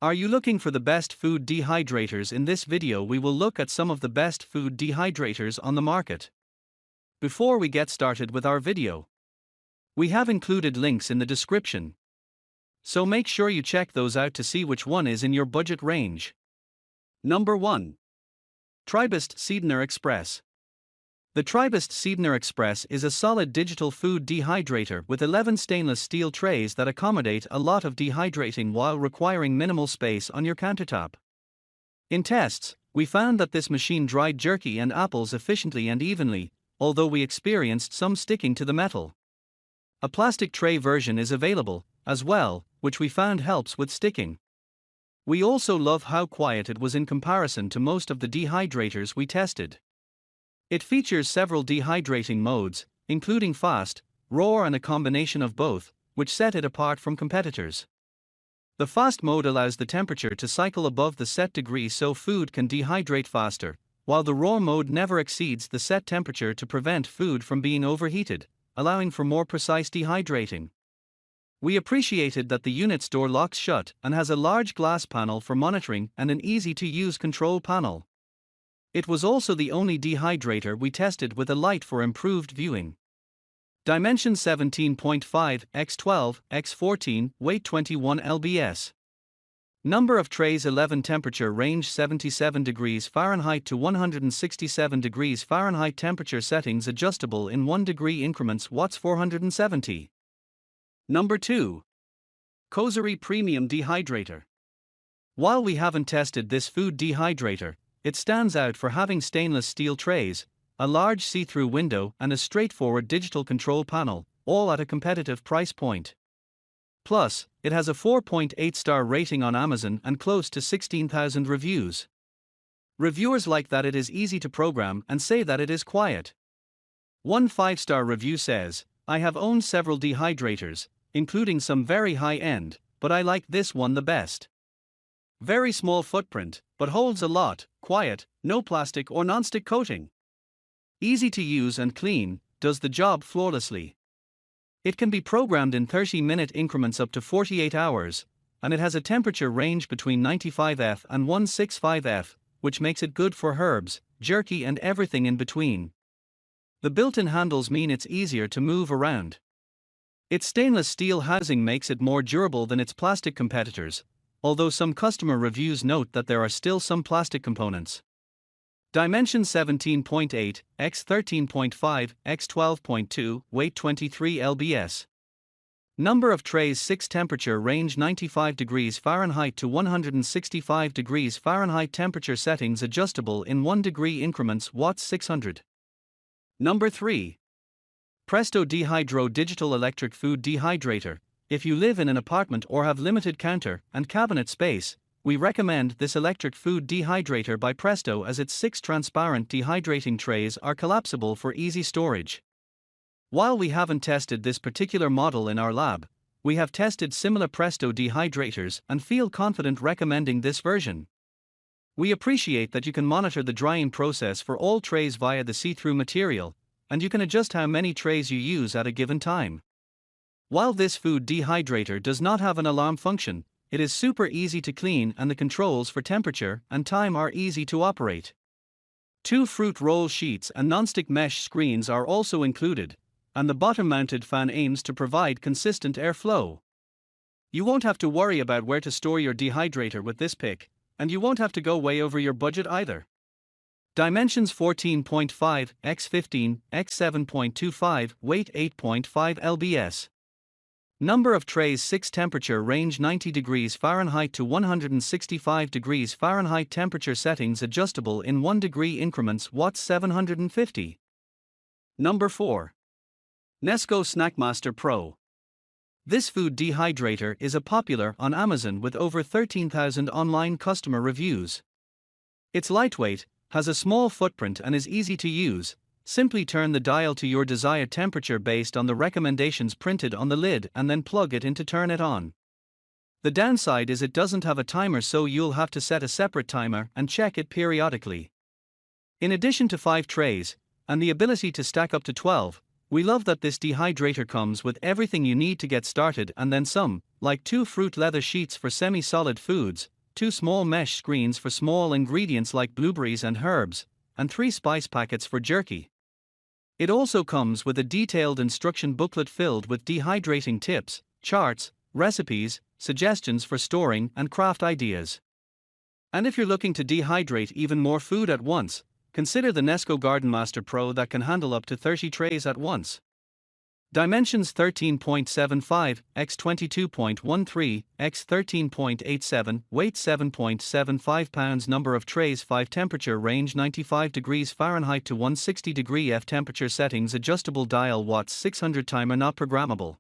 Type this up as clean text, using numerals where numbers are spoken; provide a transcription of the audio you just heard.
Are you looking for the best food dehydrators? In this video we will look at some of the best food dehydrators on the market. Before we get started with our video, we have included links in the description, so make sure you check those out to see which one is in your budget range. Number 1. Tribest Seedner Express. The Tribest Seedner Express is a solid digital food dehydrator with 11 stainless steel trays that accommodate a lot of dehydrating while requiring minimal space on your countertop. In tests, we found that this machine dried jerky and apples efficiently and evenly, although we experienced some sticking to the metal. A plastic tray version is available, as well, which we found helps with sticking. We also love how quiet it was in comparison to most of the dehydrators we tested. It features several dehydrating modes, including fast, raw and a combination of both, which set it apart from competitors. The fast mode allows the temperature to cycle above the set degree so food can dehydrate faster, while the raw mode never exceeds the set temperature to prevent food from being overheated, allowing for more precise dehydrating. We appreciated that the unit's door locks shut and has a large glass panel for monitoring and an easy-to-use control panel. It was also the only dehydrator we tested with a light for improved viewing. Dimension 17.5 x 12 x 14, weight 21 lbs. Number of trays 11. Temperature range 77 degrees Fahrenheit to 167 degrees Fahrenheit. Temperature settings adjustable in 1 degree increments. Watts 470. Number 2. Cosary Premium Dehydrator. While we haven't tested this food dehydrator, it stands out for having stainless steel trays, a large see-through window and a straightforward digital control panel, all at a competitive price point. Plus, it has a 4.8-star rating on Amazon and close to 16,000 reviews. Reviewers like that it is easy to program and say that it is quiet. One 5-star review says, "I have owned several dehydrators, including some very high-end, but I like this one the best. Very small footprint, but holds a lot, quiet, no plastic or non-stick coating. Easy to use and clean, does the job flawlessly. It can be programmed in 30-minute increments up to 48 hours, and it has a temperature range between 95°F and 165°F, which makes it good for herbs, jerky and everything in between. The built-in handles mean it's easier to move around. Its stainless steel housing makes it more durable than its plastic competitors, although some customer reviews note that there are still some plastic components. Dimension 17.8 x 13.5 x 12.2, weight 23 lbs. Number of trays 6. Temperature range 95 degrees Fahrenheit to 165 degrees Fahrenheit. Temperature settings adjustable in 1 degree increments. Watts 600. Number 3. Presto Dehydro Digital Electric Food Dehydrator. If you live in an apartment or have limited counter and cabinet space, we recommend this electric food dehydrator by Presto as its 6 transparent dehydrating trays are collapsible for easy storage. While we haven't tested this particular model in our lab, we have tested similar Presto dehydrators and feel confident recommending this version. We appreciate that you can monitor the drying process for all trays via the see-through material, and you can adjust how many trays you use at a given time. While this food dehydrator does not have an alarm function, it is super easy to clean and the controls for temperature and time are easy to operate. 2 fruit roll sheets and non-stick mesh screens are also included, and the bottom-mounted fan aims to provide consistent airflow. You won't have to worry about where to store your dehydrator with this pick, and you won't have to go way over your budget either. Dimensions 14.5 x 15 x 7.25, weight 8.5 lbs. Number of trays 6. Temperature range 90 degrees Fahrenheit to 165 degrees Fahrenheit. Temperature settings adjustable in 1 degree increments. Watts 750. Number 4. Nesco Snackmaster Pro. This food dehydrator is a popular on Amazon with over 13,000 online customer reviews. It's lightweight, has a small footprint and is easy to use. Simply turn the dial to your desired temperature based on the recommendations printed on the lid and then plug it in to turn it on. The downside is it doesn't have a timer, so you'll have to set a separate timer and check it periodically. In addition to 5 trays, and the ability to stack up to 12, We love that this dehydrator comes with everything you need to get started and then some, like 2 fruit leather sheets for semi-solid foods, 2 small mesh screens for small ingredients like blueberries and herbs, and 3 spice packets for jerky. It also comes with a detailed instruction booklet filled with dehydrating tips, charts, recipes, suggestions for storing, and craft ideas. And if you're looking to dehydrate even more food at once, consider the Nesco Garden Master Pro that can handle up to 30 trays at once. Dimensions 13.75 x 22.13 x 13.87, weight 7.75 pounds, number of trays 5, temperature range 95 degrees Fahrenheit to 160 degree F, temperature settings adjustable, dial watts 600, timer not programmable.